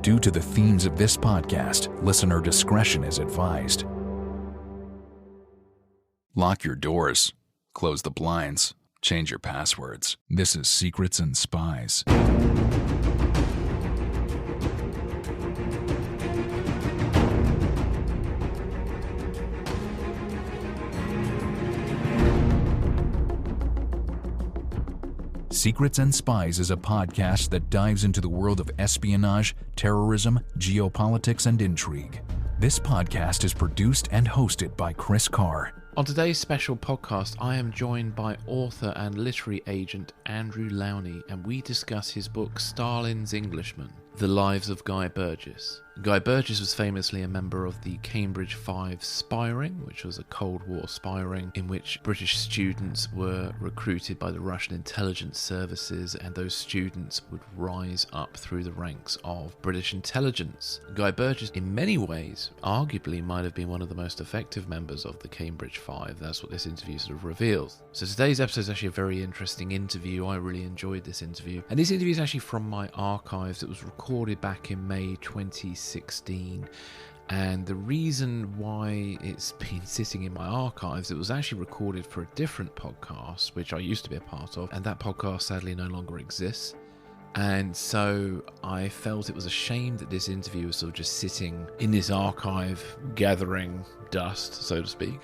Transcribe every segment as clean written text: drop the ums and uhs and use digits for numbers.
Due to the themes of this podcast, listener discretion is advised. Lock your doors, close the blinds, change your passwords. This is Secrets and Spies. Secrets and Spies is a podcast that dives into the world of espionage, terrorism, geopolitics, and intrigue. This podcast is produced and hosted by Chris Carr. On today's special podcast, I am joined by author and literary agent Andrew Lownie, and we discuss his book Stalin's Englishman, The Lives of Guy Burgess. Guy Burgess was famously a member of the Cambridge 5 spy ring, which was a Cold War spy ring in which British students were recruited by the Russian intelligence services, and those students would rise up through the ranks of British intelligence. Guy Burgess, in many ways, arguably might have been one of the most effective members of the Cambridge 5. That's what this interview sort of reveals. So today's episode is actually a very interesting interview. I really enjoyed this interview. And this interview is actually from my archives. It was recorded back in May 2016, and the reason why it's been sitting in my archives, it was actually recorded for a different podcast which I used to be a part of, and that podcast sadly no longer exists. And so I felt it was a shame that this interview was sort of just sitting in this archive gathering dust, so to speak.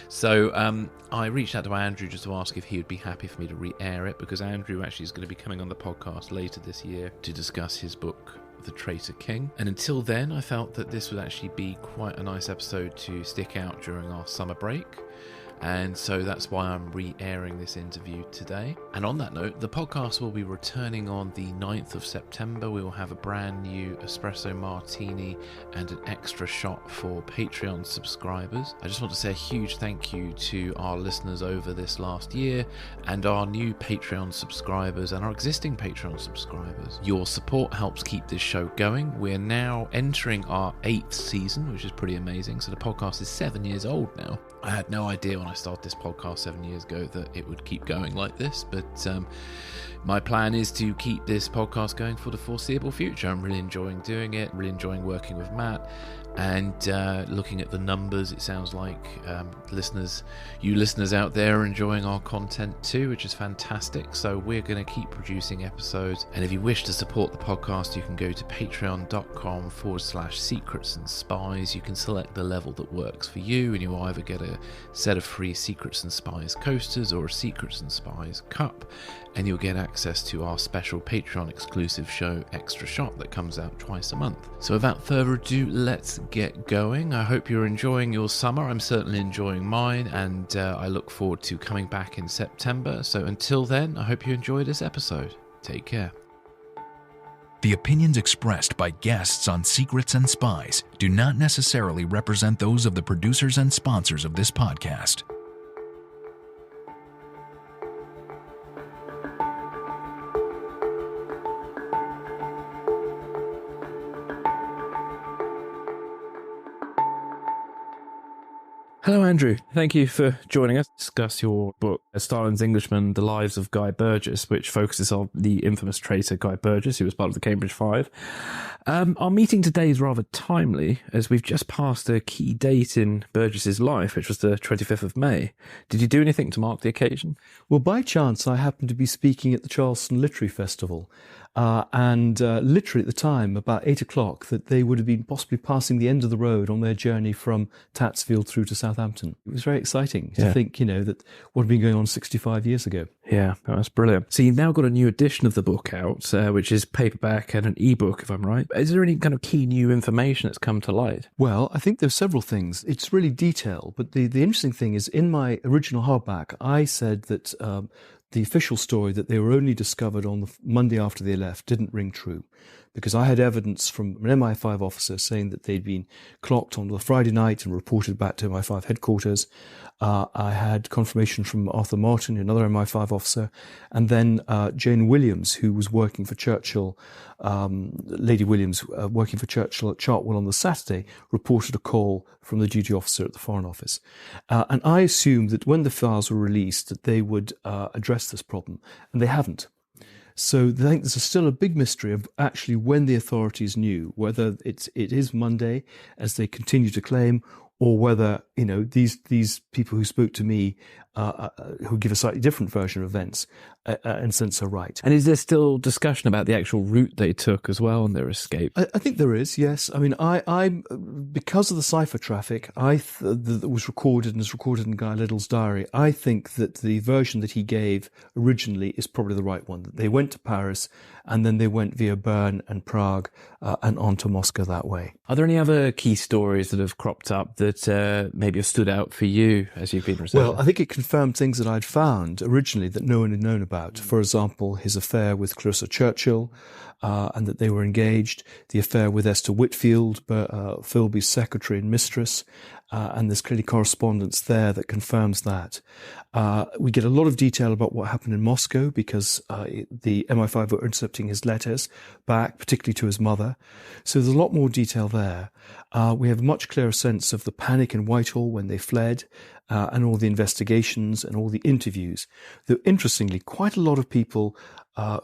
So I reached out to Andrew just to ask if he would be happy for me to re-air it, because Andrew actually is going to be coming on the podcast later this year to discuss his book The Traitor King. And until then, I felt that this would actually be quite a nice episode to stick out during our summer break. And so that's why I'm re-airing this interview today. And on that note, the podcast will be returning on the 9th of September. We will have a brand new Espresso Martini and an extra shot for Patreon subscribers. I just want to say a huge thank you to our listeners over this last year, and our new Patreon subscribers and our existing Patreon subscribers. Your support helps keep this show going. We're now entering our 8th season, which is pretty amazing. So the podcast is 7 years old now. I had no idea when I started this podcast 7 years ago that it would keep going like this, but my plan is to keep this podcast going for the foreseeable future. I'm really enjoying doing it, really enjoying working with Matt, and looking at the numbers, it sounds like you listeners out there are enjoying our content too, which is fantastic. So we're going to keep producing episodes, and if you wish to support the podcast, you can go to patreon.com/secrets and spies. You can select the level that works for you, and you either get a set of free Secrets and Spies coasters or a Secrets and Spies cup, and you'll get access to our special Patreon exclusive show Extra Shot that comes out twice a month. So without further ado, let's get going. I hope you're enjoying your summer. I'm certainly enjoying mine, and I look forward to coming back in September. So until then, I hope you enjoy this episode. Take care. The opinions expressed by guests on Secrets and Spies do not necessarily represent those of the producers and sponsors of this podcast. Hello, Andrew. Thank you for joining us to discuss your book, Stalin's Englishman, The Lives of Guy Burgess, which focuses on the infamous traitor Guy Burgess, who was part of the Cambridge 5. Our meeting today is rather timely, as we've just passed a key date in Burgess's life, which was the 25th of May. Did you do anything to mark the occasion? Well, by chance, I happened to be speaking at the Charleston Literary Festival, and literally at the time, about 8 o'clock, that they would have been possibly passing the end of the road on their journey from Tatsfield through to Southampton. It was very exciting to think, that what had been going on 65 years ago. Yeah, that's brilliant. So you've now got a new edition of the book out, which is paperback and an ebook, if I'm right. Is there any kind of key new information that's come to light? Well, I think there's several things. It's really detailed, but the interesting thing is, in my original hardback, I said that the official story that they were only discovered on the Monday after they left didn't ring true, because I had evidence from an MI5 officer saying that they'd been clocked on the Friday night and reported back to MI5 headquarters. I had confirmation from Arthur Martin, another MI5 officer, and then Jane Williams, who was working for Churchill, Lady Williams, working for Churchill at Chartwell on the Saturday, reported a call from the duty officer at the Foreign Office. And I assumed that when the files were released that they would address this problem, and they haven't. So I think there's still a big mystery of actually when the authorities knew, whether it is Monday, as they continue to claim, or whether, these people who spoke to me, who give a slightly different version of events, in a sense are right. And is there still discussion about the actual route they took as well on their escape? I think there is, yes. I mean, I because of the cipher traffic, that was recorded and is recorded in Guy Liddell's diary, I think that the version that he gave originally is probably the right one. That they went to Paris and then they went via Bern and Prague and on to Moscow that way. Are there any other key stories that have cropped up that maybe have stood out for you as you've been researching? Well, I think it confirmed things that I'd found originally that no one had known about. For example, his affair with Clarissa Churchill, and that they were engaged, the affair with Esther Whitfield, Philby's secretary and mistress, and there's clearly correspondence there that confirms that. We get a lot of detail about what happened in Moscow because the MI5 were intercepting his letters back, particularly to his mother. So there's a lot more detail there. We have a much clearer sense of the panic in Whitehall when they fled, and all the investigations and all the interviews. Though interestingly, quite a lot of people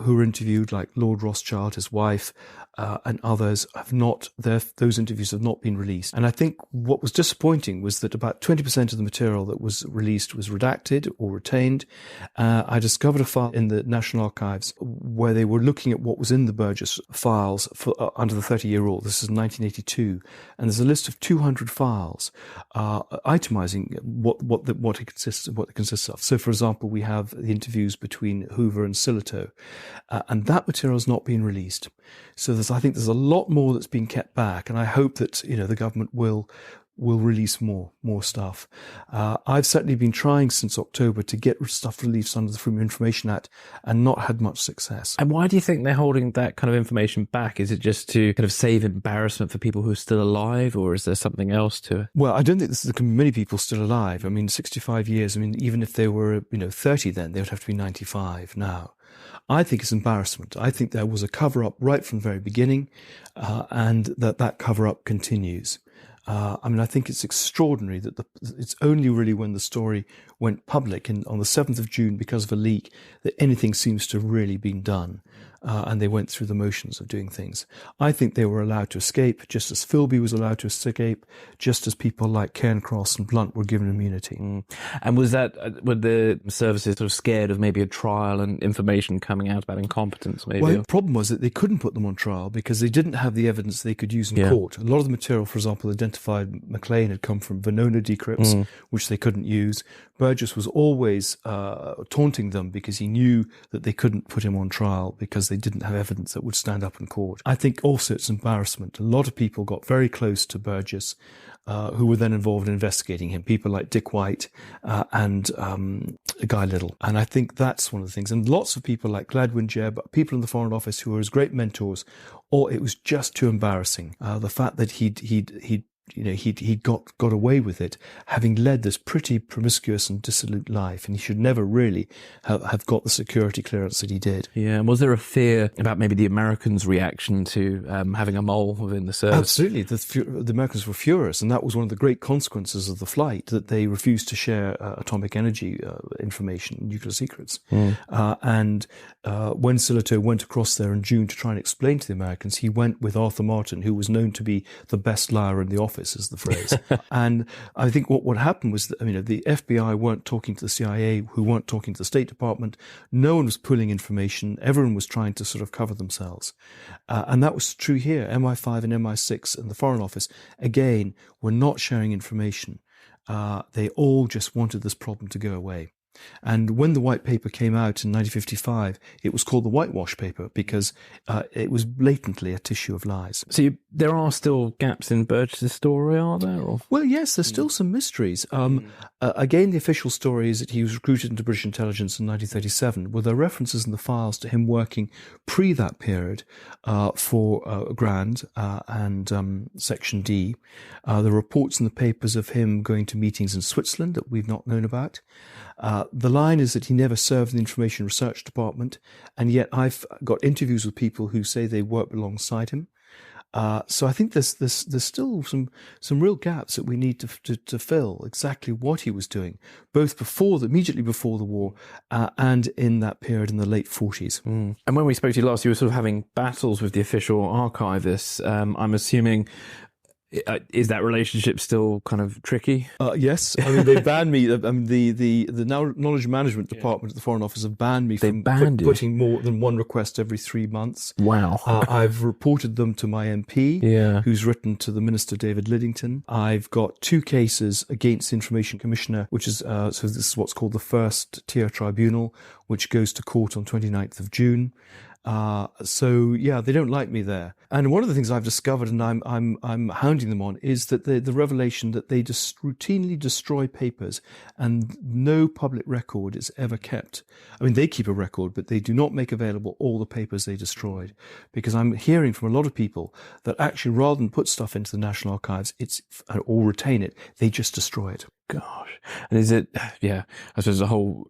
who were interviewed, like Lord Rothschild, his wife, and others, those interviews have not been released. And I think what was disappointing was that about 20% of the material that was released was redacted or retained. I discovered a file in the National Archives where they were looking at what was in the Burgess files under the 30-year rule. This is 1982. And there's a list of 200 files itemizing what it consists of. So, for example, we have the interviews between Hoover and Sillitoe, and that material has not been released. So I think there's a lot more that's been kept back, and I hope that the government will release more stuff. I've certainly been trying since October to get stuff released under the Freedom of Information Act and not had much success. And why do you think they're holding that kind of information back? Is it just to kind of save embarrassment for people who are still alive, or is there something else to it? Well, I don't think there can be many people still alive. I mean, 65 years, even if they were 30 then, they would have to be 95 now. I think it's embarrassment. I think there was a cover-up right from the very beginning, and that cover-up continues. I think it's extraordinary that it's only really when the story went public on the 7th of June because of a leak that anything seems to have really been done. And they went through the motions of doing things. I think they were allowed to escape, just as Philby was allowed to escape, just as people like Cairncross and Blunt were given immunity. And were the services sort of scared of maybe a trial and information coming out about incompetence, maybe? Well, the problem was that they couldn't put them on trial because they didn't have the evidence they could use in court. A lot of the material, for example, identified Maclean had come from Venona decrypts, which they couldn't use. Burgess was always taunting them because he knew that they couldn't put him on trial because they didn't have evidence that would stand up in court. I think also it's embarrassment. A lot of people got very close to Burgess, who were then involved in investigating him, people like Dick White and Guy Liddell. And I think that's one of the things. And lots of people like Gladwin Jebb, people in the Foreign Office who were his great mentors, or it was just too embarrassing. The fact that he'd got away with it, having led this pretty promiscuous and dissolute life, and he should never really have got the security clearance that he did. Yeah, and was there a fear about maybe the Americans' reaction to having a mole within the service? Absolutely. The Americans were furious, and that was one of the great consequences of the flight, that they refused to share atomic energy information, nuclear secrets. And when Sillitoe went across there in June to try and explain to the Americans, he went with Arthur Martin, who was known to be the best liar in the office, is the phrase. And I think what happened was that, the FBI weren't talking to the CIA, who weren't talking to the State Department. No one was pulling information. Everyone was trying to sort of cover themselves. And that was true here. MI5 and MI6 and the Foreign Office, again, were not sharing information. They all just wanted this problem to go away. And when the white paper came out in 1955, it was called the whitewash paper because it was blatantly a tissue of lies. So there are still gaps in Burgess's story, are there? Or? Well, yes, there's still some mysteries. Again, the official story is that he was recruited into British intelligence in 1937, with there references in the files to him working pre that period for Grand and Section D. There are reports in the papers of him going to meetings in Switzerland that we've not known about. The line is that he never served in the Information Research Department, and yet I've got interviews with people who say they worked alongside him. So I think there's still some real gaps that we need to fill. Exactly what he was doing, both immediately before the war, and in that period in the late 40s. And when we spoke to you last, you were sort of having battles with the official archivists. I'm assuming. Is that relationship still kind of tricky? Yes, I mean they banned me. I mean the knowledge management department at the Foreign Office have banned me from putting more than one request every 3 months. Wow! I've reported them to my MP, who's written to the Minister David Lidington. I've got 2 cases against the Information Commissioner, which is so this is what's called the first tier tribunal, which goes to court on 29th of June. So yeah, they don't like me there. And one of the things I've discovered, and I'm hounding them on, is that the revelation that they just routinely destroy papers, and no public record is ever kept. I mean, they keep a record, but they do not make available all the papers they destroyed, because I'm hearing from a lot of people that actually, rather than put stuff into the National Archives, or retain it, they just destroy it. Gosh. And is it, I suppose there's a whole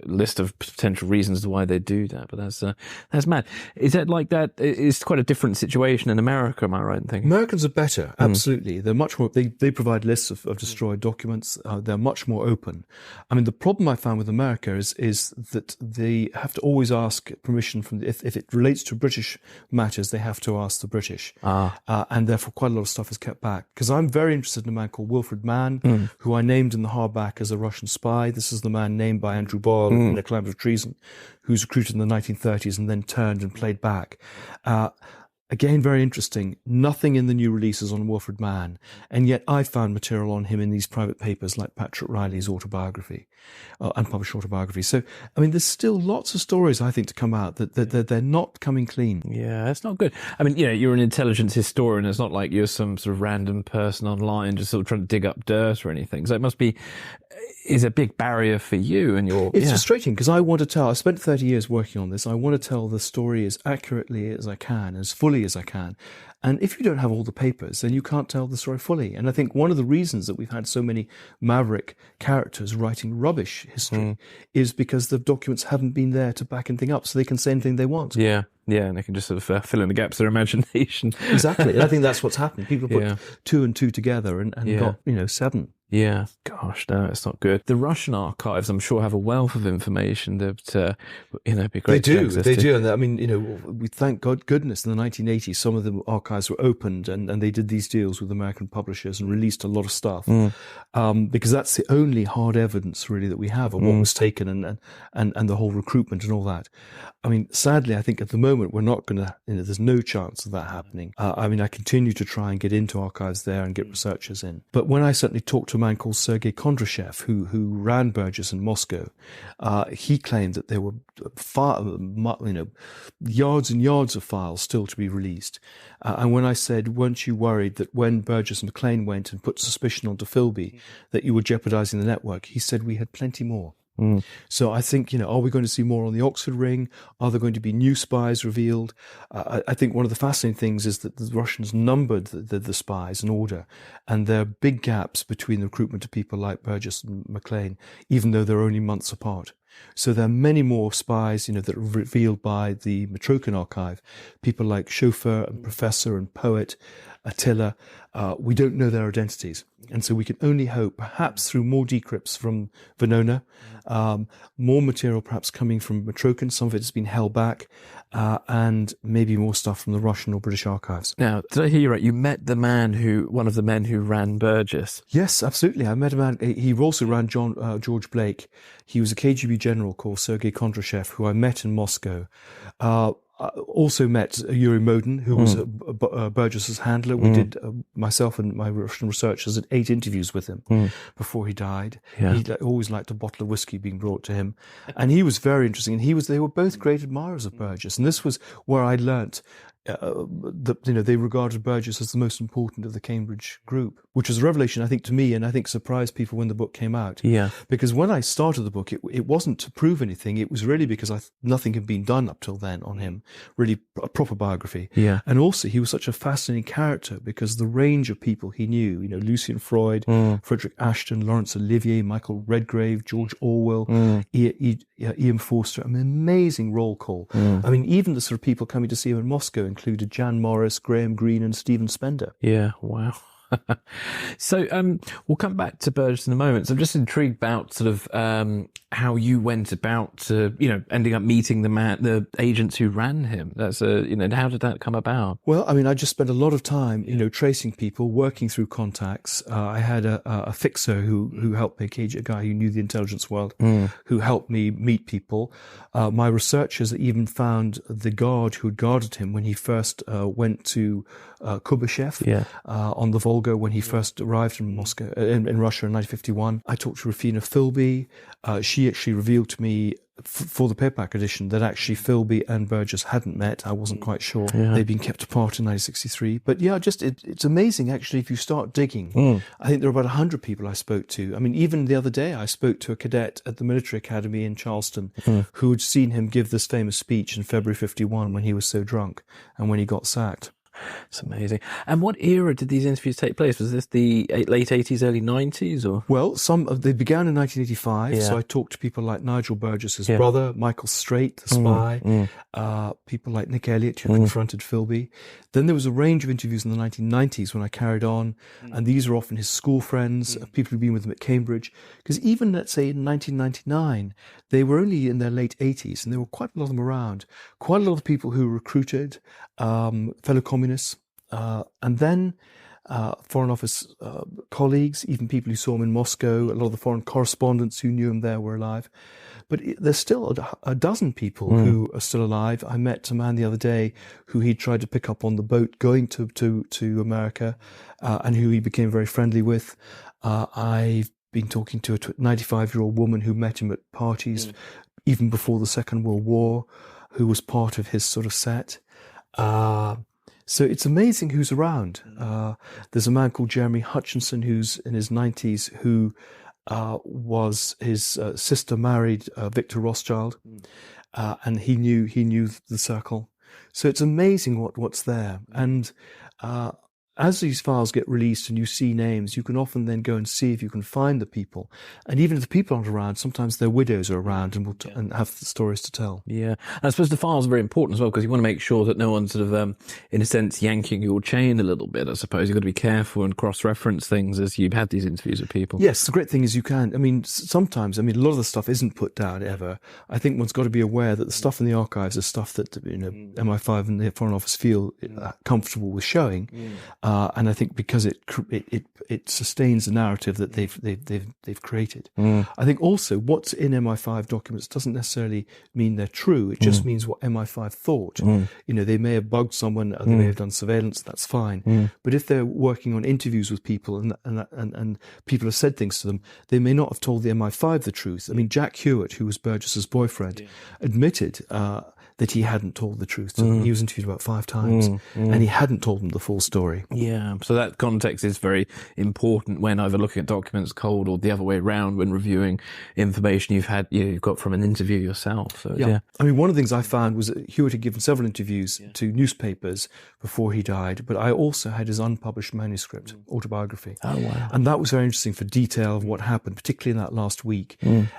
list of potential reasons why they do that, but that's mad. Is it like that? It's quite a different situation in America, am I right in thinking? Americans are better, absolutely. They're much more, they provide lists of destroyed documents. They're much more open. I mean, the problem I found with America is that they have to always ask permission from, if it relates to British matters, they have to ask the British. And therefore quite a lot of stuff is kept back. Because I'm very interested in a man called Wilfred Mann, who I named in the hardback as a Russian spy. This is the man named by Andrew Boyle in A Climate of Treason, who's recruited in the 1930s and then turned and played back. Again, very interesting. Nothing in the new releases on Wilfred Mann, and yet I found material on him in these private papers like Patrick Riley's autobiography, unpublished autobiography. So, I mean, there's still lots of stories, I think, to come out that they're not coming clean. Yeah, that's not good. I mean, you're an intelligence historian. It's not like you're some sort of random person online just sort of trying to dig up dirt or anything. So it must be is a big barrier for you and your... It's frustrating because I spent 30 years working on this. I want to tell the story as accurately as I can, as fully as I can. And if you don't have all the papers, then you can't tell the story fully. And I think one of the reasons that we've had so many maverick characters writing rubbish history is because the documents haven't been there to back anything up, so they can say anything they want. Yeah, and they can just sort of fill in the gaps of their imagination. Exactly. And I think that's what's happened. People put 2 and 2 together and got, 7. Yeah, gosh, no, it's not good. The Russian archives, I'm sure, have a wealth of information that, be great. They do. And I mean, we thank goodness in the 1980s, some of the archives were opened and they did these deals with American publishers and released a lot of stuff. Because that's the only hard evidence really that we have of what was taken and the whole recruitment and all that. I mean, sadly, I think at the moment we're not going to, there's no chance of that happening. I mean, I continue to try and get into archives there and get researchers in. But when I certainly talked to a man called Sergei Kondrashev, who ran Burgess in Moscow, he claimed that there were yards and yards of files still to be released. And when I said, weren't you worried that when Burgess and McLean went and put suspicion onto Philby that you were jeopardizing the network, he said we had plenty more. So I think, are we going to see more on the Oxford Ring? Are there going to be new spies revealed? I think one of the fascinating things is that the Russians numbered the spies in order, and there are big gaps between the recruitment of people like Burgess and McLean, even though they're only months apart. So there are many more spies, that are revealed by the Matrokin archive. People like Chauffeur and Professor and Poet, Attila. We don't know their identities. And so we can only hope, perhaps through more decrypts from Venona, more material perhaps coming from Matrokin. Some of it has been held back, and maybe more stuff from the Russian or British archives. Now, did I hear you right? You met one of the men who ran Burgess. Yes, absolutely. I met a man. He also ran George Blake. He was a KGB general called Sergei Kondrashev, who I met in Moscow. Also met Yuri Modin, who was Burgess's handler. We did, myself and my Russian researchers, did 8 interviews with him before he died. Yeah. He always liked a bottle of whiskey being brought to him. And he was very interesting. And they were both great admirers of Burgess. And this was where I learnt that they regarded Burgess as the most important of the Cambridge group, which was a revelation, I think, to me, and I think surprised people when the book came out. Yeah. Because when I started the book, it wasn't to prove anything. It was really because nothing had been done up till then on him, really a proper biography. Yeah. And also, he was such a fascinating character because the range of people he knew, Lucian Freud, Frederick Ashton, Laurence Olivier, Michael Redgrave, George Orwell, Ian Forster, an amazing roll call. I mean, even the sort of people coming to see him in Moscow, included Jan Morris, Graham Greene, and Stephen Spender. Yeah, wow. So we'll come back to Burgess in a moment. So I'm just intrigued about sort of how you went about, ending up meeting the agents who ran him. That's how did that come about? Well, I mean, I just spent a lot of time, tracing people, working through contacts. I had a fixer who helped me, a guy who knew the intelligence world, who helped me meet people. My researchers even found the guard who had guarded him when he first went to Kubyshev on the Volga when he first arrived in Moscow, in Russia in 1951. I talked to Rufina Philby. She actually revealed to me for the paperback edition that actually Philby and Burgess hadn't met. I wasn't quite sure. They'd been kept apart in 1963. But yeah, it's amazing actually if you start digging. I think there are about 100 people I spoke to. I mean, even the other day I spoke to a cadet at the military academy in Charleston who had seen him give this famous speech in February 1951 when he was so drunk and when he got sacked. It's amazing. And what era did these interviews take place? Was this the late 80s, early 90s? Or? Well, they began in 1985. So I talked to people like Nigel Burgess, his brother, Michael Straight, the spy, people like Nick Elliott, who confronted Philby. Then there was a range of interviews in the 1990s when I carried on, and these are often his school friends, people who'd been with him at Cambridge. Because even, let's say, in 1999, they were only in their late 80s, and there were quite a lot of them around. Quite a lot of people who were recruited, fellow communists, and then Foreign Office colleagues, even people who saw him in Moscow, a lot of the foreign correspondents who knew him there were alive. But there's still a dozen people who are still alive. I met a man the other day who he tried to pick up on the boat going to America, and who he became very friendly with. I've been talking to a 95-year-old woman who met him at parties even before the Second World War, who was part of his sort of set. So it's amazing who's around. There's a man called Jeremy Hutchinson who's in his 90s who was his sister married Victor Rothschild, and he knew the circle. So it's amazing what's there. And as these files get released and you see names, you can often then go and see if you can find the people. And even if the people aren't around, sometimes their widows are around and will and have the stories to tell. Yeah. And I suppose the files are very important as well, because you want to make sure that no one's sort of, in a sense, yanking your chain a little bit, I suppose. You've got to be careful and cross-reference things as you've had these interviews with people. Yes, the great thing is you can. I mean, sometimes, a lot of the stuff isn't put down ever. I think one's got to be aware that the stuff in the archives is stuff that, MI5 and the Foreign Office feel comfortable with showing. And I think because it sustains the narrative that they've created. I think also what's in MI5 documents doesn't necessarily mean they're true. It just means what MI5 thought. They may have bugged someone, or they may have done surveillance. That's fine. But if they're working on interviews with people and people have said things to them, they may not have told the MI5 the truth. I mean, Jack Hewitt, who was Burgess's boyfriend, admitted that he hadn't told the truth to them. He was interviewed about 5 times, and he hadn't told them the full story. Yeah, so that context is very important when either looking at documents cold or the other way around when reviewing information you've got from an interview yourself. So, yeah. I mean, one of the things I found was that Hewitt had given several interviews to newspapers before he died, but I also had his unpublished manuscript, autobiography. Oh, wow. And that was very interesting for detail of what happened, particularly in that last week.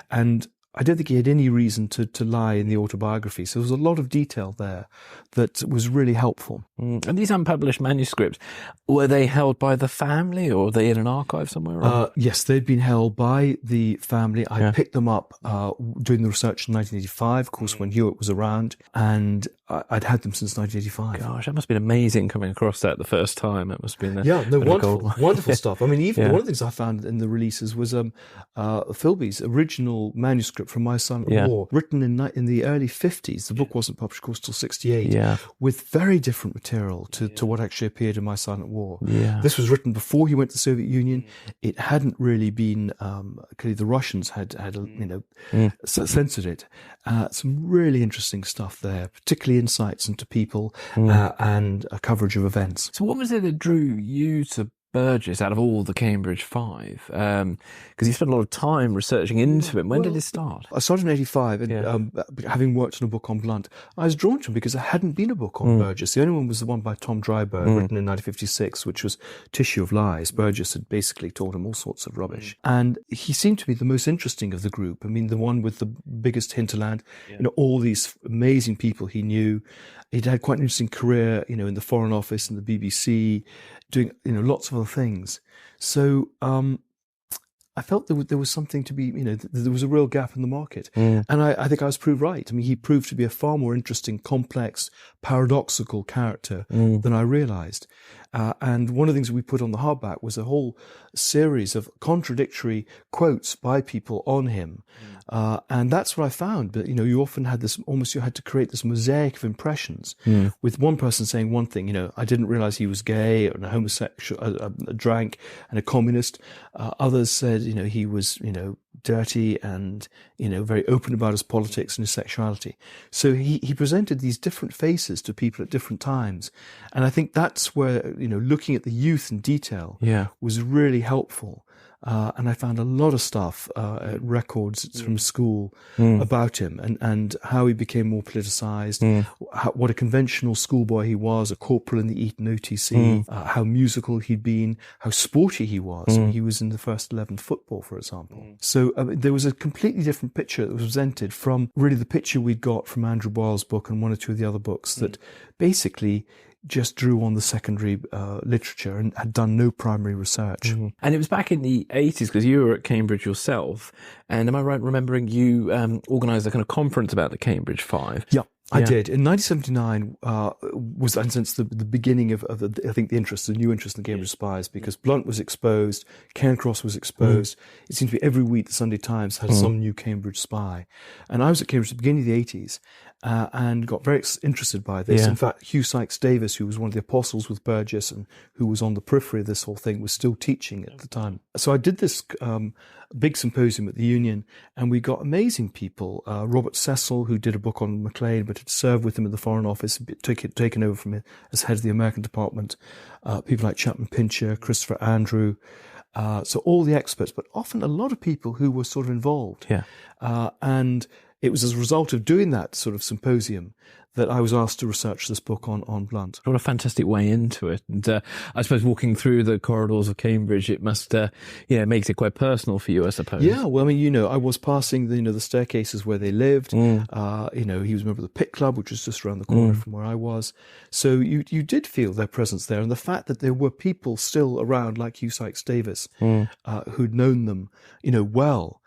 And I don't think he had any reason to lie in the autobiography. So there was a lot of detail there that was really helpful. And these unpublished manuscripts, were they held by the family or were they in an archive somewhere? Yes, they'd been held by the family. I picked them up doing the research in 1985, of course, when Hewitt was around, and I'd had them since 1985. Gosh, that must have been amazing coming across that the first time. It must have been wonderful stuff. I mean, even one of the things I found in the releases was Philby's original manuscript from My Silent War, written in the early 50s. The book wasn't published, of course, till 68, with very different material to what actually appeared in My Silent War. This was written before he went to the Soviet Union. It hadn't really been, clearly the Russians had censored it. Some really interesting stuff there, particularly insights into people and a coverage of events. So what was it that drew you to Burgess out of all the Cambridge Five? Because you spent a lot of time researching into him. When did it start? I started in 85, and having worked on a book on Blunt, I was drawn to him because there hadn't been a book on Burgess. The only one was the one by Tom Dryburgh, written in 1956, which was Tissue of Lies. Burgess had basically taught him all sorts of rubbish. And he seemed to be the most interesting of the group. I mean, the one with the biggest hinterland, all these amazing people he knew. He'd had quite an interesting career, in the Foreign Office and the BBC, doing, lots of other things. So I felt there was something to be, there was a real gap in the market. And I think I was proved right. I mean, he proved to be a far more interesting, complex, paradoxical character than I realized. And one of the things we put on the hardback was a whole series of contradictory quotes by people on him. And that's what I found. But, you often had this, almost you had to create this mosaic of impressions with one person saying one thing, I didn't realize he was gay and a homosexual, a drank and a communist. Others said, he was, dirty and, very open about his politics and his sexuality. So he presented these different faces to people at different times. And I think that's where, looking at the youth in detail was really helpful. And I found a lot of stuff, records from school about him and how he became more politicized, what a conventional schoolboy he was, a corporal in the Eton OTC, how musical he'd been, how sporty he was. I mean, he was in the first 11 football, for example. So there was a completely different picture that was presented from really the picture we'd got from Andrew Boyle's book and one or two of the other books that basically just drew on the secondary literature and had done no primary research. And it was back in the 80s, because you were at Cambridge yourself. And am I right remembering you organised a kind of conference about the Cambridge Five? Yeah. I did. In 1979 was, in a sense, the beginning of I think, the new interest in the Cambridge Spies, because Blunt was exposed, Cairncross was exposed. It seemed to be every week the Sunday Times had some new Cambridge spy. And I was at Cambridge at the beginning of the 80s and got very interested by this. In fact, Hugh Sykes-Davis, who was one of the apostles with Burgess and who was on the periphery of this whole thing, was still teaching at the time. So I did this big symposium at the Union, and we got amazing people. Robert Cecil, who did a book on Maclean, but had served with him in the Foreign Office, taken over from him as head of the American department. People like Chapman Pincher, Christopher Andrew. So all the experts, but often a lot of people who were sort of involved. And it was as a result of doing that sort of symposium that I was asked to research this book on Blunt. What a fantastic way into it. And I suppose walking through the corridors of Cambridge, it must, makes it quite personal for you, I suppose. Yeah, well, I mean, I was passing the staircases where they lived. He was a member of the Pitt Club, which was just around the corner from where I was. So you did feel their presence there. And the fact that there were people still around, like Hugh Sykes-Davis, who'd known them, well,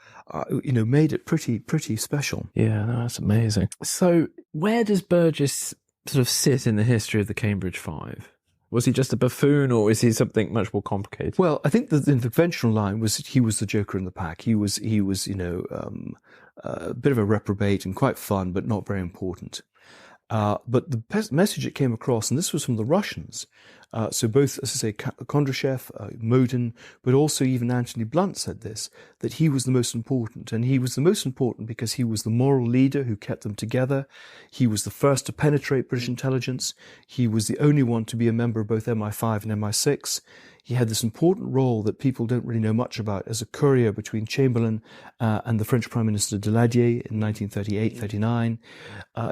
made it pretty special. Yeah, no, that's amazing. So where does Burgess sort of sit in the history of the Cambridge Five? Was he just a buffoon, or is he something much more complicated? Well, I think the conventional line was he was the joker in the pack. He was a bit of a reprobate and quite fun, but not very important. But the message it came across, and this was from the Russians, so both, as I say, Kondrashev, Modin, but also even Anthony Blunt said this, that he was the most important. And he was the most important because he was the moral leader who kept them together. He was the first to penetrate British intelligence. He was the only one to be a member of both MI5 and MI6. He had this important role that people don't really know much about as a courier between Chamberlain and the French Prime Minister Daladier in 1938-39.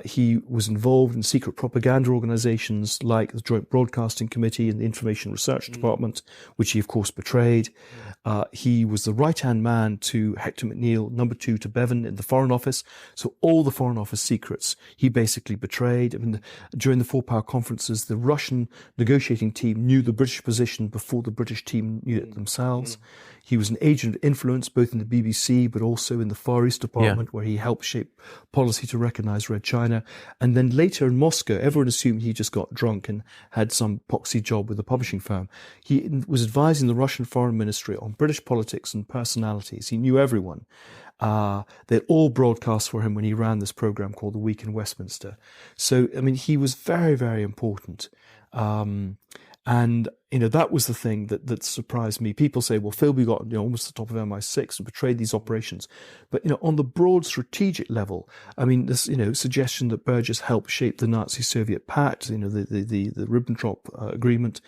He was involved in secret propaganda organizations like the Joint Broadcasting Committee and the Information Research Department, which he, of course, betrayed. He was the right-hand man to Hector McNeill, number 2 to Bevan in the Foreign Office. So all the Foreign Office secrets he basically betrayed. I mean, during the four-power conferences, the Russian negotiating team knew the British position before the British team knew it themselves. He was an agent of influence both in the BBC but also in the Far East Department, where he helped shape policy to recognize Red China. And then later in Moscow, everyone assumed he just got drunk and had some poxy job with a publishing firm. He was advising the Russian Foreign Ministry on British politics and personalities. He knew everyone. They'd all broadcast for him when he ran this program called The Week in Westminster. So, I mean, he was very, very important. And, that was the thing that surprised me. People say, well, Philby got, almost the top of MI6 and betrayed these operations. But, on the broad strategic level, I mean, this, suggestion that Burgess helped shape the Nazi-Soviet pact, the Ribbentrop Agreement,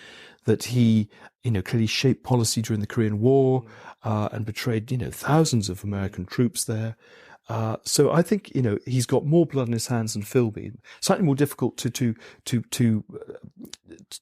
that he, clearly shaped policy during the Korean War, and betrayed, thousands of American troops there. So I think, he's got more blood in his hands than Philby. Slightly more difficult to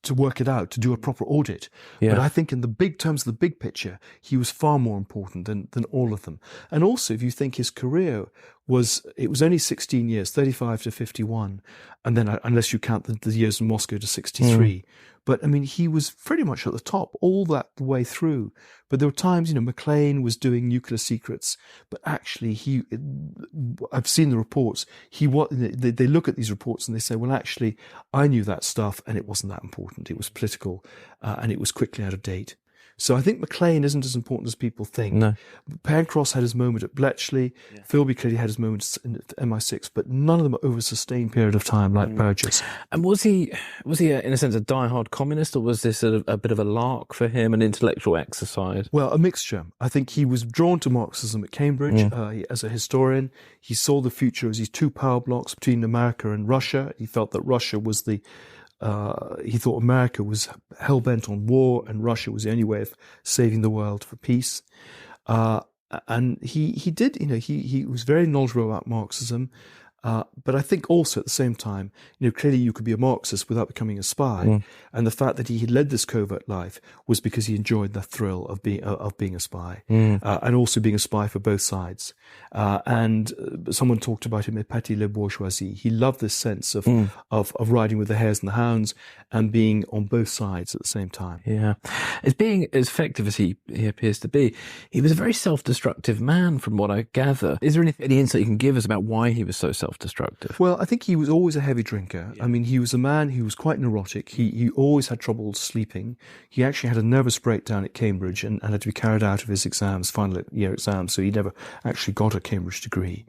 to work it out, to do a proper audit. Yeah. But I think in the big terms of the big picture, he was far more important than all of them. And also, if you think his career was only 16 years, 35 to 51, and then unless you count the years in Moscow to 63. But I mean, he was pretty much at the top all that way through. But there were times, McLean was doing nuclear secrets, but actually I've seen the reports. They look at these reports and they say, well, actually, I knew that stuff and it wasn't that important. It was political and it was quickly out of date. So I think McLean isn't as important as people think. No. Pencross had his moment at Bletchley. Yeah. Philby clearly had his moments in MI6, but none of them over a sustained period of time like Burgess. And was he in a sense a diehard communist, or was this a bit of a lark for him, an intellectual exercise? Well, a mixture. I think he was drawn to Marxism at Cambridge as a historian. He saw the future as these two power blocks between America and Russia. He felt that Russia was he thought America was hell-bent on war and Russia was the only way of saving the world for peace. And he did, he was very knowledgeable about Marxism. But I think also at the same time, clearly you could be a Marxist without becoming a spy. And the fact that he had led this covert life was because he enjoyed the thrill of being a spy, and also being a spy for both sides. And someone talked about him, Petit le bourgeoisie. He loved this sense of riding with the hares and the hounds and being on both sides at the same time. Yeah. As being as effective as he appears to be, he was a very self-destructive man from what I gather. Is there any insight you can give us about why he was so self-destructive? Well, I think he was always a heavy drinker. Yeah. I mean, he was a man who was quite neurotic. He always had trouble sleeping. He actually had a nervous breakdown at Cambridge and had to be carried out of his final year exams, so he never actually got a Cambridge degree.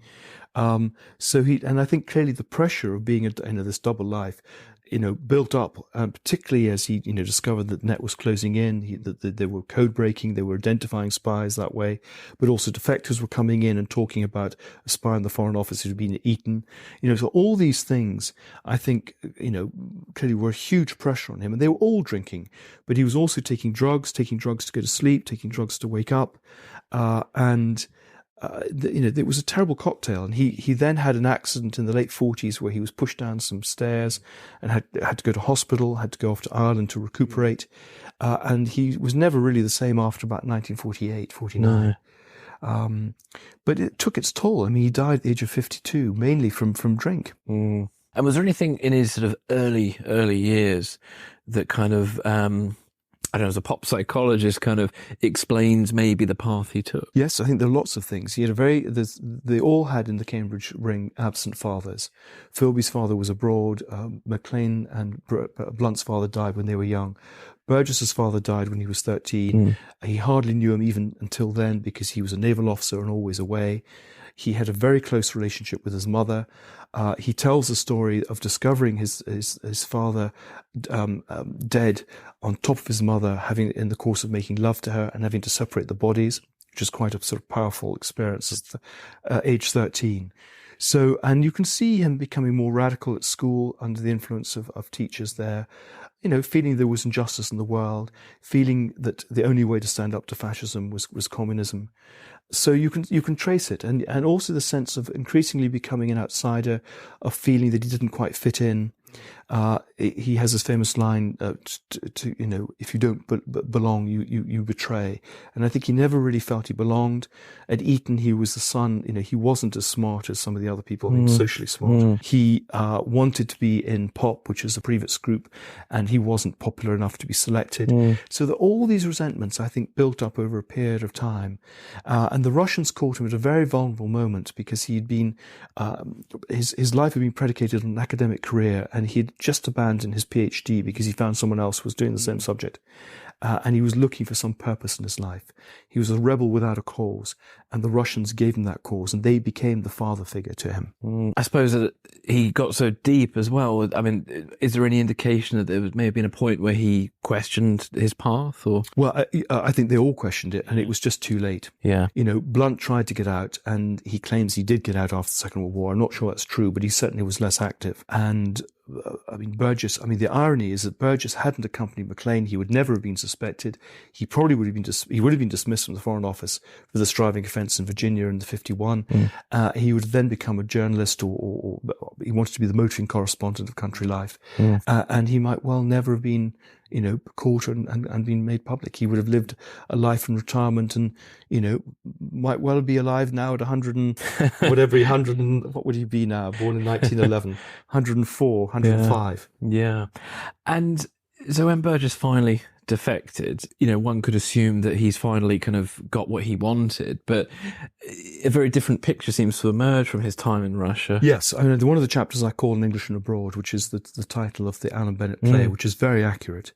And I think clearly the pressure of being this double life, built up, particularly as he, discovered that the net was closing in, that they were code breaking, they were identifying spies that way, but also defectors were coming in and talking about a spy in the Foreign Office who had been at Eton. So all these things, I think, clearly were a huge pressure on him, and they were all drinking, but he was also taking drugs to go to sleep, taking drugs to wake up, it was a terrible cocktail. And he then had an accident in the late 40s where he was pushed down some stairs and had to go to hospital, had to go off to Ireland to recuperate. And he was never really the same after about 1948, 49. No. But it took its toll. I mean, he died at the age of 52, mainly from drink. And was there anything in his sort of early years that kind of, I don't know, as a pop psychologist, kind of explains maybe the path he took? Yes, I think there are lots of things. He had they all had in the Cambridge ring absent fathers. Philby's father was abroad. McLean and Blunt's father died when they were young. Burgess's father died when he was 13. He hardly knew him even until then because he was a naval officer and always away. He had a very close relationship with his mother. He tells the story of discovering his father dead on top of his mother, in the course of making love to her and having to separate the bodies, which is quite a sort of powerful experience at age 13. So, and you can see him becoming more radical at school under the influence of teachers there, feeling there was injustice in the world, feeling that the only way to stand up to fascism was communism. So you can trace it, and also the sense of increasingly becoming an outsider, of feeling that he didn't quite fit in. He has this famous line, if you don't belong, you betray. And I think he never really felt he belonged. At Eton, he was the son, he wasn't as smart as some of the other people, he was socially smart. He wanted to be in POP, which is a previous group, and he wasn't popular enough to be selected. So that all these resentments, I think, built up over a period of time. And the Russians caught him at a very vulnerable moment because he had been, his life had been predicated on an academic career, and he had just abandoned his PhD because he found someone else was doing the same subject. And he was looking for some purpose in his life. He was a rebel without a cause, and the Russians gave him that cause, and they became the father figure to him. I suppose that he got so deep as well. I mean, is there any indication that there may have been a point where he questioned his path? Or well, I think they all questioned it, and it was just too late. Yeah. Blunt tried to get out, and he claims he did get out after the Second World War. I'm not sure that's true, but he certainly was less active. And Burgess, the irony is that Burgess hadn't accompanied Maclean. He would never have been suspected. He probably would have been dismissed from the Foreign Office for the striving offence in Virginia in the 51. He would then become a journalist, or he wanted to be the motoring correspondent of Country Life. And he might well never have been, caught and been made public. He would have lived a life in retirement and, might well be alive now at 100 and whatever, 100 and, what would he be now? Born in 1911, 104, 105. Yeah. And so when Burgess finally defected, one could assume that he's finally kind of got what he wanted, but a very different picture seems to emerge from his time in Russia. Yes, one of the chapters I call An Englishman Abroad, which is the title of the Alan Bennett play, which is very accurate.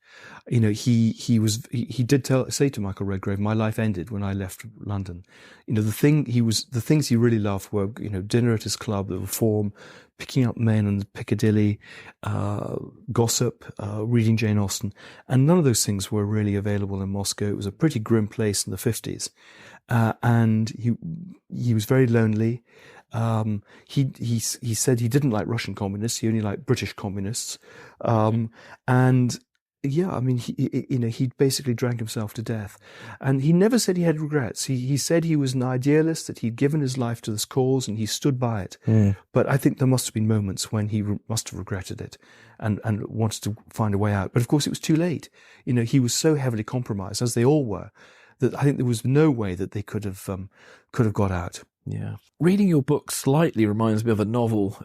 He did say to Michael Redgrave, "My life ended when I left London." The things he really loved were, dinner at his club, the Reform, picking up men on Piccadilly, gossip, reading Jane Austen, and none of those things were really available in Moscow. It was a pretty grim place in the 50s, and he was very lonely. He said he didn't like Russian communists; he only liked British communists, and. Yeah, he basically drank himself to death. And he never said he had regrets. He said he was an idealist, that he'd given his life to this cause and he stood by it. But I think there must have been moments when he must have regretted it and wanted to find a way out. But of course it was too late. He was so heavily compromised, as they all were, that I think there was no way that they could have got out. Yeah. Reading your book slightly reminds me of a novel,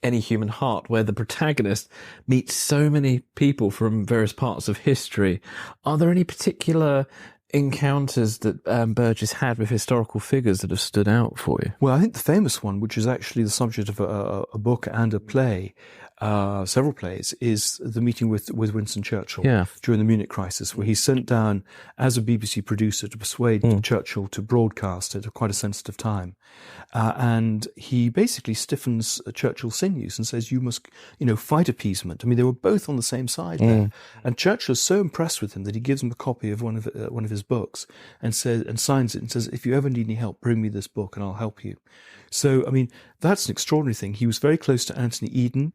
Any Human Heart, where the protagonist meets so many people from various parts of history. Are there any particular encounters that Burgess had with historical figures that have stood out for you? Well, I think the famous one, which is actually the subject of a book and a play, several plays, is the meeting with Winston Churchill during the Munich crisis, where he's sent down as a BBC producer to persuade Churchill to broadcast at quite a sensitive time. And he basically stiffens Churchill's sinews and says, "You must, fight appeasement." They were both on the same side there. And Churchill is so impressed with him that he gives him a copy of one of his books and signs it and says, "If you ever need any help, bring me this book and I'll help you." So, that's an extraordinary thing. He was very close to Anthony Eden.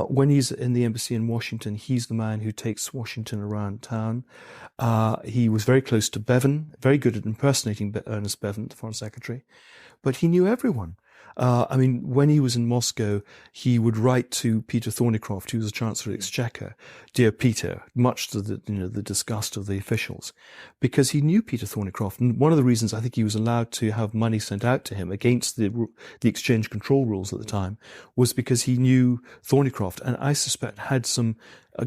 When he's in the embassy in Washington, he's the man who takes Washington around town. He was very close to Bevan, very good at impersonating Ernest Bevan, the Foreign Secretary. But he knew everyone. When he was in Moscow, he would write to Peter Thorneycroft, who was the Chancellor of the Exchequer, "Dear Peter," much to the disgust of the officials, because he knew Peter Thorneycroft. And one of the reasons I think he was allowed to have money sent out to him against the exchange control rules at the time was because he knew Thorneycroft, and I suspect had some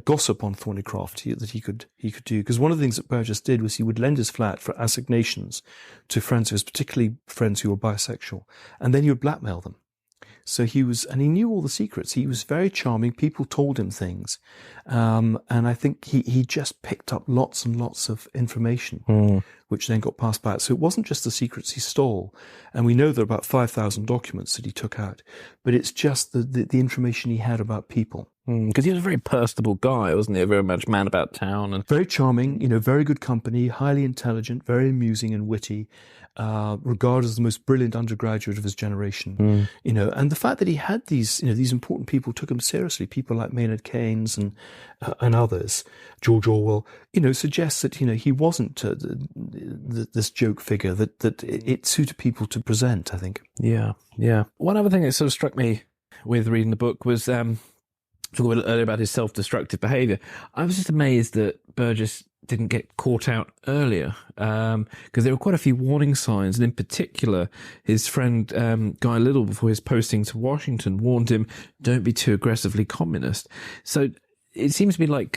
gossip on Thorneycroft that he could do. Because one of the things that Burgess did was he would lend his flat for assignations to friends of his, particularly friends who were bisexual, and then he would blackmail them. So he knew all the secrets. He was very charming. People told him things. And I think he just picked up lots and lots of information, which then got passed back. So it wasn't just the secrets he stole. And we know there are about 5,000 documents that he took out, but it's just the information he had about people. Because he was a very personable guy, wasn't he? Very much man about town. And very charming, very good company, highly intelligent, very amusing and witty, regarded as the most brilliant undergraduate of his generation. And the fact that he had these important people took him seriously, people like Maynard Keynes and others, George Orwell, suggests that, he wasn't this joke figure, that it suited people to present, I think. Yeah. One other thing that sort of struck me with reading the book was, talking a little earlier about his self-destructive behaviour. I was just amazed that Burgess didn't get caught out earlier, because there were quite a few warning signs, and in particular, his friend Guy Liddell, before his posting to Washington, warned him, "Don't be too aggressively communist." So it seems to be like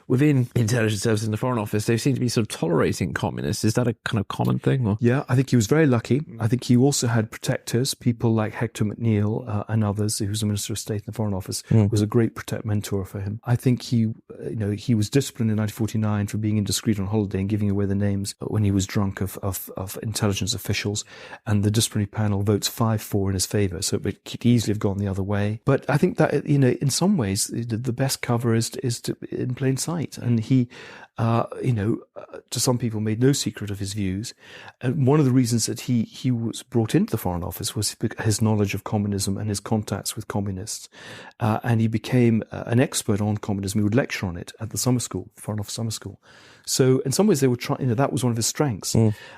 within intelligence services in the Foreign Office, they seem to be sort of tolerating communists. Is that a kind of common thing? Or? Yeah, I think he was very lucky. I think he also had protectors, people like Hector McNeill and others, who was a Minister of State in the Foreign Office, was a great mentor for him. I think he was disciplined in 1949 for being indiscreet on holiday and giving away the names when he was drunk of intelligence officials, and the disciplinary panel votes 5-4 in his favour, so it could easily have gone the other way. But I think that, in some ways, the best cover is in plain sight. And he, to some people made no secret of his views. And one of the reasons that he was brought into the Foreign Office was his knowledge of communism and his contacts with communists. And he became an expert on communism. He would lecture on it at the summer school, Foreign Office summer school. So in some ways they were trying, that was one of his strengths.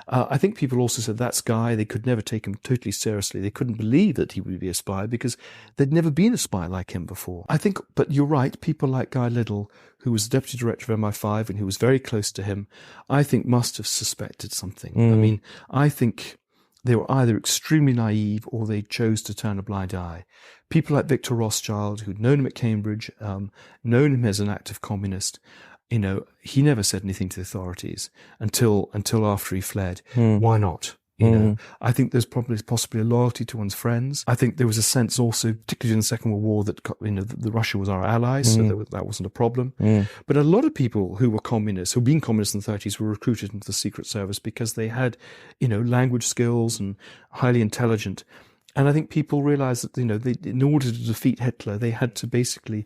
I think people also said that's Guy. They could never take him totally seriously. They couldn't believe that he would be a spy because there'd never been a spy like him before. I think, but you're right, people like Guy Liddell, who was deputy director of MI5 and who was very close to him, I think must have suspected something. I mean, I think they were either extremely naive or they chose to turn a blind eye. People like Victor Rothschild, who'd known him at Cambridge, known him as an active communist, he never said anything to the authorities until after he fled. Why not? I think there's possibly a loyalty to one's friends. I think there was a sense also, particularly in the Second World War, that the Russia was our ally, so that wasn't a problem. But a lot of people who were communists, who'd been communists in the 30s, were recruited into the Secret Service because they had, language skills and highly intelligent. And I think people realized that, in order to defeat Hitler, they had to basically,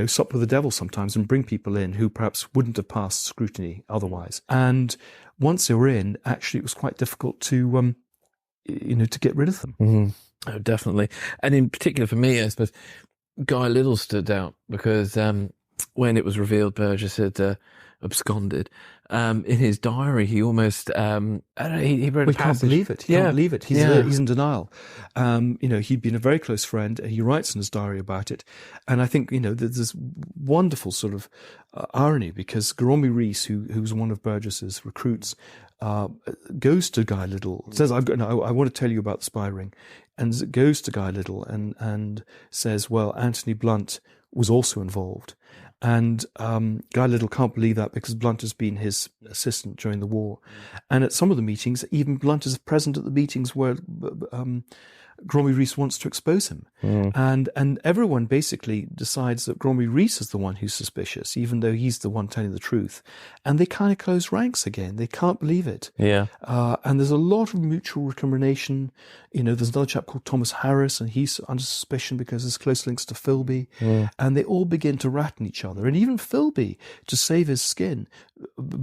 sup with the devil sometimes and bring people in who perhaps wouldn't have passed scrutiny otherwise. And once they were in, actually, it was quite difficult to, to get rid of them. Oh, definitely. And in particular for me, I suppose, Guy Liddell stood out because when it was revealed Burgess had absconded, in his diary, he almost, he wrote a passage. Can't believe it. He can't believe it. He's in denial. He'd been a very close friend. He writes in his diary about it. And I think, there's this wonderful sort of irony because Goromy Rees, who's one of Burgess's recruits, goes to Guy Liddell, says, I want to tell you about the spy ring, and goes to Guy Liddell and says, well, Anthony Blunt was also involved. And Guy Liddell can't believe that because Blunt has been his assistant during the war. And at some of the meetings, even Blunt is present at the meetings where Goromy Rees wants to expose him. And everyone basically decides that Goromy Rees is the one who's suspicious, even though he's the one telling the truth. And they kind of close ranks again. They can't believe it. And there's a lot of mutual recrimination. There's another chap called Thomas Harris, and he's under suspicion because of his close links to Philby. And they all begin to rat on each other. And even Philby, to save his skin,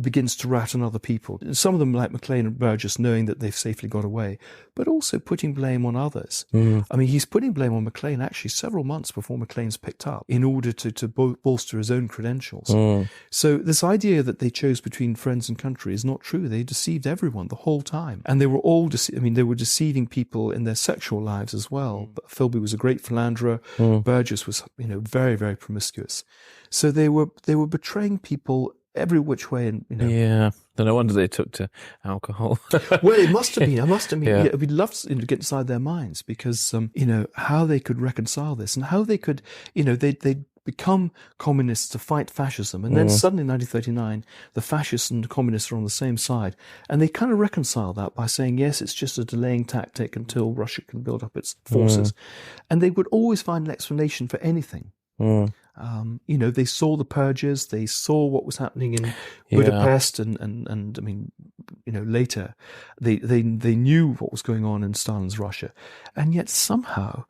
begins to rat on other people. Some of them, like Maclean and Burgess, knowing that they've safely got away, but also putting blame on others. I mean, he's putting blame on Maclean actually several months before Maclean's picked up in order to bolster his own credentials. So this idea that they chose between friends and country is not true. They deceived everyone the whole time. And they were all, they were deceiving people in their sexual lives as well. But Philby was a great philanderer. Burgess was, very, very promiscuous. So they were betraying people every which way, and no wonder they took to alcohol. Well, it must have been. We'd love to get inside their minds because how they could reconcile this and how they could, they'd become communists to fight fascism, and then suddenly in 1939 the fascists and the communists are on the same side, and they kind of reconcile that by saying yes, it's just a delaying tactic until Russia can build up its forces, and they would always find an explanation for anything. They saw the purges, they saw what was happening in Budapest, and I mean, later they knew what was going on in Stalin's Russia, and yet somehow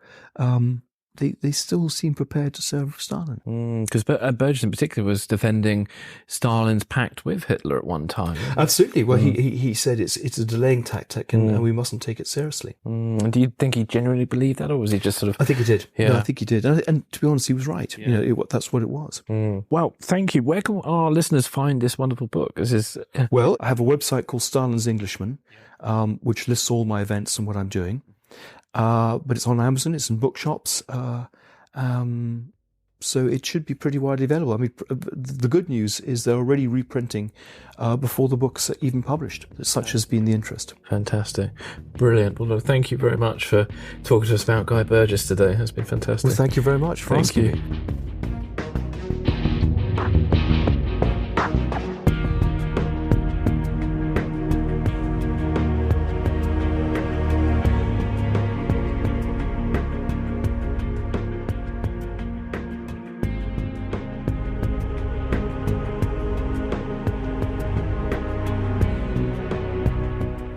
they still seem prepared to serve Stalin. Because Burgess in particular was defending Stalin's pact with Hitler at one time. Absolutely. Well, he said it's a delaying tactic and we mustn't take it seriously. Do you think he genuinely believed that, or was he just sort of... I think he did. Yeah. No, I think he did. And to be honest, he was right. That's what it was. Well, thank you. Where can our listeners find this wonderful book? Well, I have a website called Stalin's Englishman, which lists all my events and what I'm doing. But it's on Amazon, it's in bookshops, so it should be pretty widely available. I mean, the good news is they're already reprinting before the book's are even published. Such has been the interest. Fantastic. Brilliant. Well, thank you very much for talking to us about Guy Burgess today. It's been fantastic. Well, thank you very much for asking me.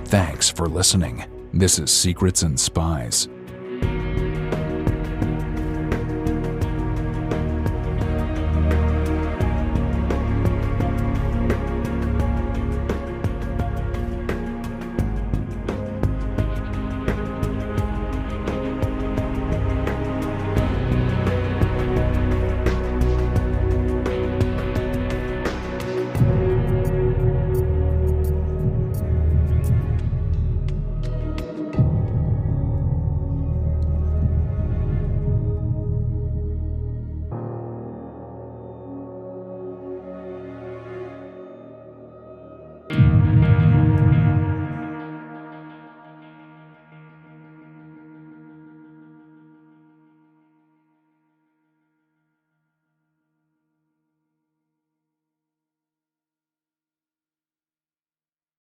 Thanks for listening. This is Secrets and Spies.